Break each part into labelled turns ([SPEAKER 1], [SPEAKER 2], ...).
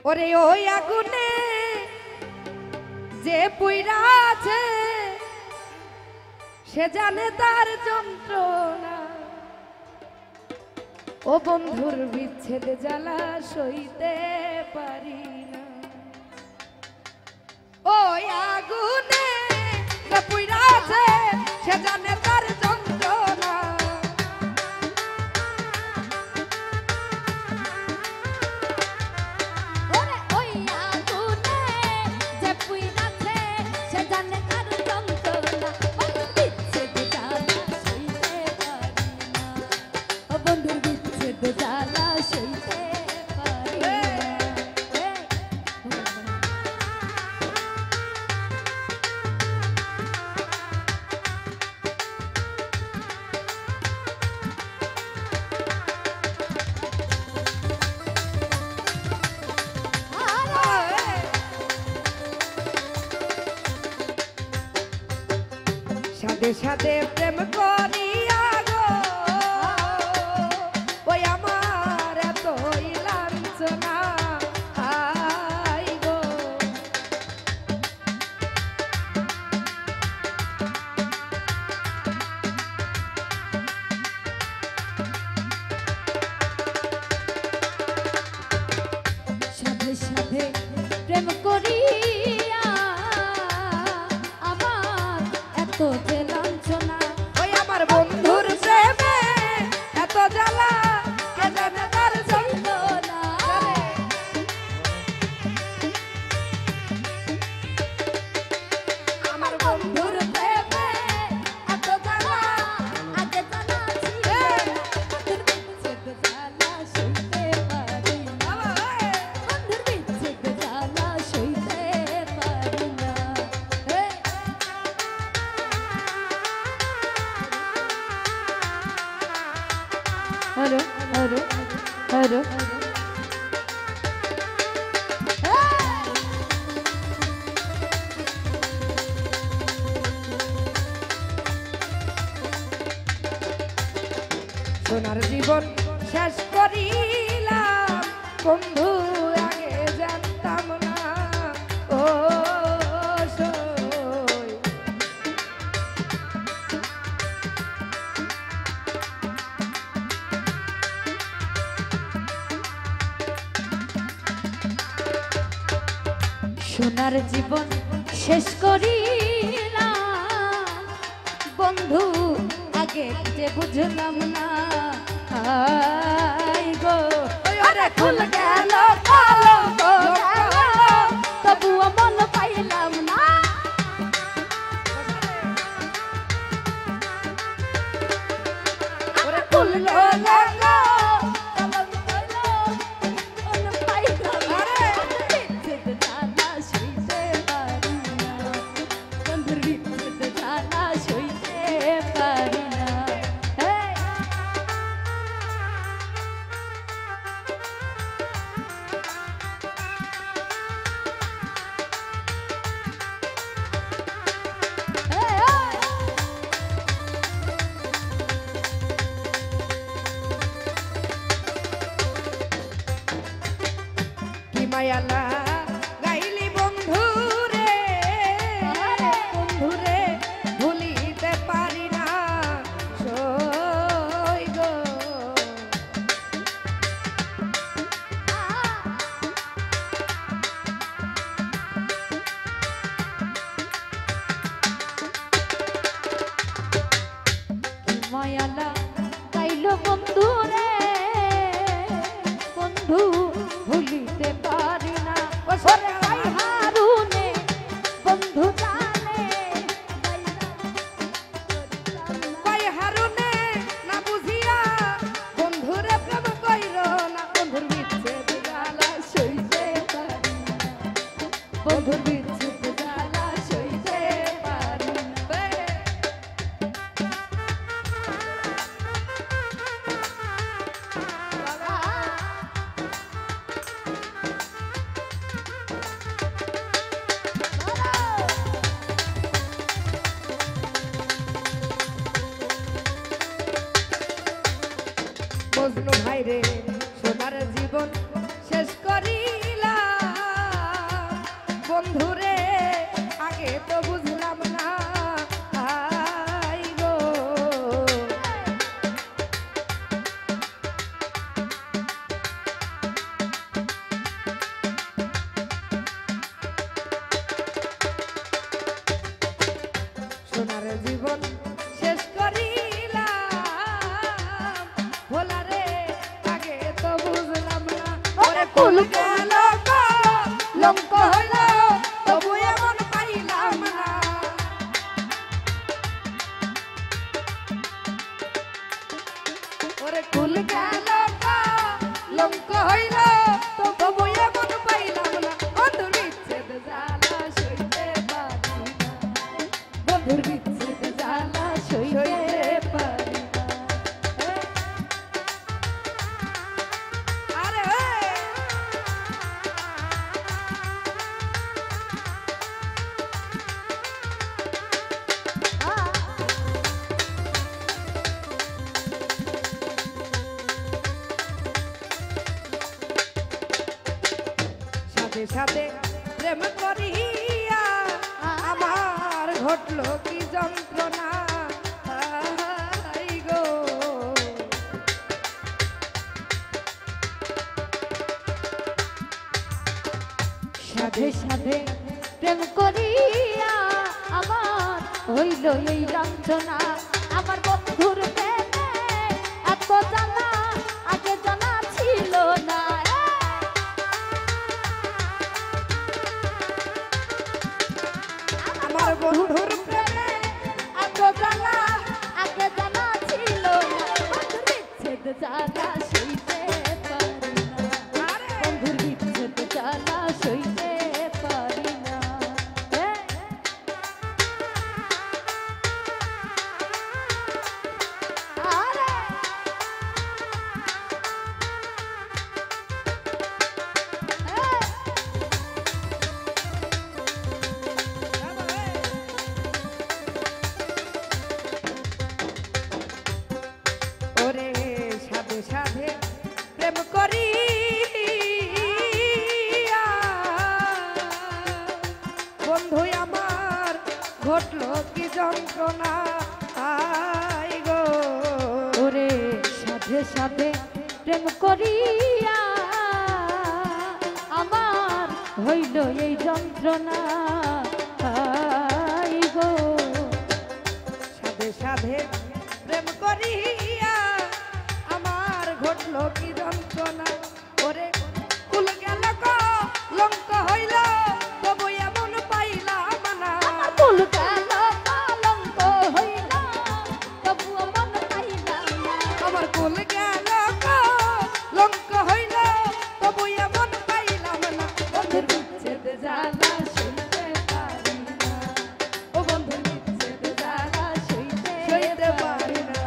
[SPEAKER 1] ওরে ওই আগুনে যে পুইরা আছে সে জানে তার যন্ত্রণা। ও বন্ধুর বিচ্ছেদ জ্বালা সইতে পারি না। ওই আগুনে যে পুইরা আছে সে জানে তার যন্ত্রণা। সাথে সাথে প্রেম করিয়া গো ওই আমার এতই লাঞ্ছনা আই গো।
[SPEAKER 2] সাথে সাথে প্রেম করিয়া এত যে লাঞ্ছনা।
[SPEAKER 1] ওই আমার বন্ধুর প্রেমে এত জ্বালা কে জানে তার যন্ত্রণা। আমার বন্ধুর প্রেমে এত জ্বালা
[SPEAKER 2] আগে জানা ছিল তোর বিচ্ছেদ জ্বালা সইতে পারি না। বন্ধুর বিচ্ছেদ জ্বালা সইতে পারি না।
[SPEAKER 1] হরো হরো হরো সোনার জীবন শেষ করিলাম বন্ধু আগে জানতাম না। ও সই
[SPEAKER 2] সোনার জীবন শেষ করিলাম বন্ধু আগে যে বুঝলাম না। আই গো
[SPEAKER 1] আরে খুল গেল কলঙ্ক গেল
[SPEAKER 2] তবুও মন পাইলাম না।
[SPEAKER 1] ওরে খুল গেল মায়ালা গাইলি বন্ধু রে ভুলিতে পারি না সই গো।
[SPEAKER 2] মায়ালা গাইল বন্ধু রে বন্ধু ভুলিতে পারি না। ওই হারুনে বন্ধু জানে
[SPEAKER 1] কই হারুনে না বুঝিয়া বন্ধুরে প্রেম কইর না। বন্ধুর বিচ্ছেদ জ্বালা
[SPEAKER 2] সইতে পারি না। বন্ধুর বিচ্ছেদ জ্বালা সইতে পারি না।
[SPEAKER 1] মজনু ভাই রে সোনার জীবন শেষ করিলাম গেল লঙ্ক হইল তবু এমন পাইলাম না। ওরে কুল গেল লঙ্ক হইল তবু এমন পাইলাম না। বন্ধুর বিচ্ছেদ জ্বালা সইতে পারি না,
[SPEAKER 2] বন্ধুর বিচ্ছেদ জ্বালা সইতে পারি না।
[SPEAKER 1] আরে সাথে সাথে প্রেম করিয়া আমার ঘটলো কি যন্ত্রণা। হাই গো
[SPEAKER 2] সাধে সাধে প্রেম করিয়া আমার হইল এই লাঞ্ছনা। আমার বন্ধুর প্রেমে এত জ্বালা আগে জানা ছিল না।
[SPEAKER 1] আমার বন্ধুর প্রেমে
[SPEAKER 2] এত জ্বালা আগে জানা ছিল না। বন্ধুর বিচ্ছেদ জ্বালা সইতে পারি না,
[SPEAKER 1] আরে
[SPEAKER 2] বন্ধুর বিচ্ছেদ জ্বালা সইতে পারি না। আরে
[SPEAKER 1] ওরে সাধে সাধে প্রেম করি বন্ধু আমার ঘটলো কি যন্ত্রণা। আই গো
[SPEAKER 2] ওরে সাধে সাধে প্রেম করিয়া আমার হইল এই যন্ত্রণা। আই গো
[SPEAKER 1] সাধে সাধে প্রেম করিয়া আমার ঘটলো কি যন্ত্রণা। ওরে কুল গেল লঙ্ক হইল তবু এমন পাইলাম না।
[SPEAKER 2] আমার ভুল গেল কলঙ্ক হইল তবু মন পাইলাম না।
[SPEAKER 1] আমার কুল গেল লঙ্ক হইল তবু এমন পাইলাম না। বন্ধুর বিচ্ছেদ জ্বালা সইতে পারি না, ও বন্ধুর বিচ্ছেদ জ্বালা সইতে পারি না।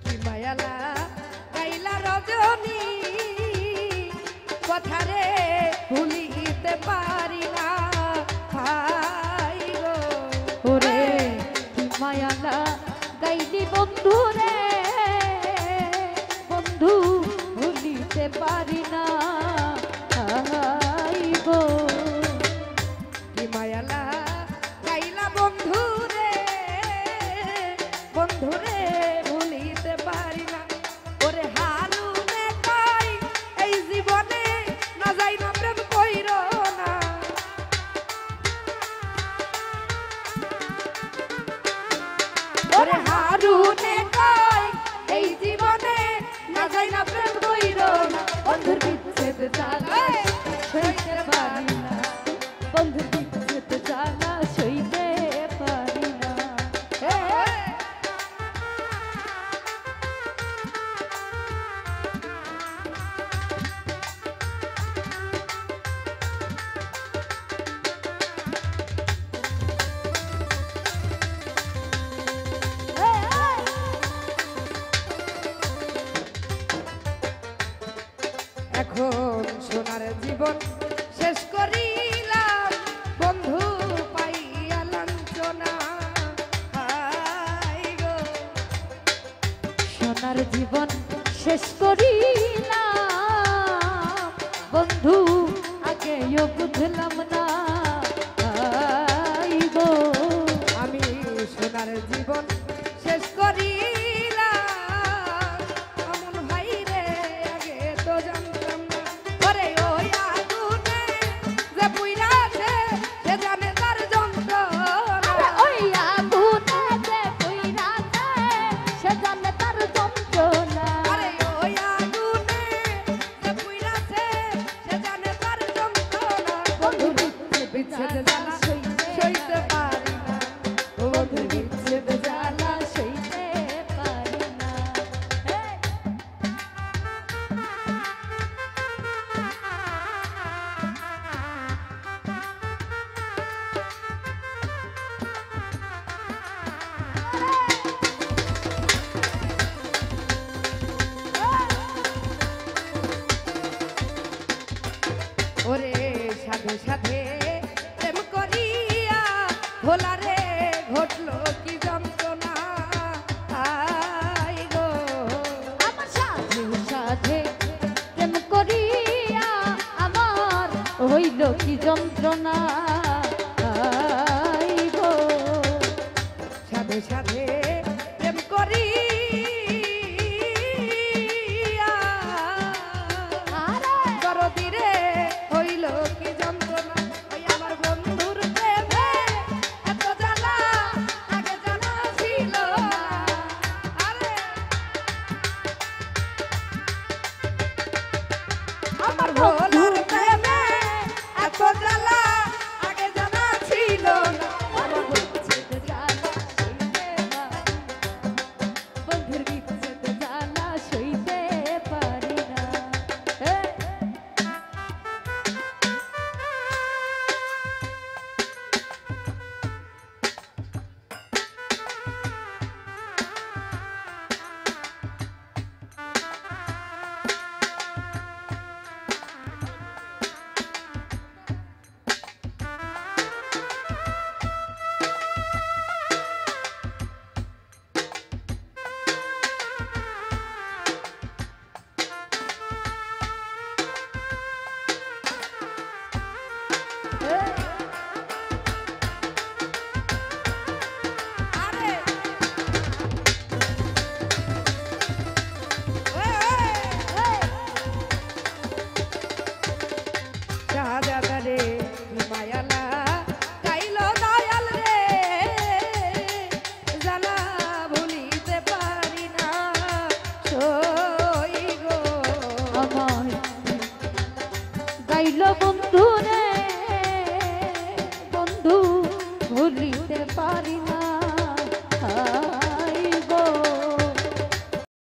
[SPEAKER 1] কি মায়ালা গাইলা রজনী কথারে ভুলিতে পারি না। হাই গো
[SPEAKER 2] ওরে কি মায়ালা গাইলি বন্ধু রে, বন্ধু ভুলিতে পারি না। আই গো
[SPEAKER 1] কি মায়ালা গাইলা বন্ধু রে, বন্ধু রে ভুলিতে পারি না। ওরে হারুনে কই এই জীবনে না যাই না প্রেম কইরো না। ওরে হারুনে কই এই জীবনে না যাই না প্রেম কইরো না।
[SPEAKER 2] বন্ধুর বিচ্ছেদ জ্বালা সইতে পারি না, বন্ধুর বিচ্ছেদ জ্বালা সইতে পারি না।
[SPEAKER 1] এখন সোনার জীবন শেষ করিলাম বন্ধু পাইয়া লাঞ্ছনা। হাই গো
[SPEAKER 2] সোনার জীবন শেষ করিলাম বন্ধু, আগেও বুঝলাম না। আই গো
[SPEAKER 1] আমি সোনার জীবন শেষ করি সাধে সাধে প্রেম করিয়া ভোলা রে ঘটলো কি যন্ত্রণা আই গো
[SPEAKER 2] আমার সাথে সাথে প্রেম করিয়া আমার হইল কি যন্ত্রণা।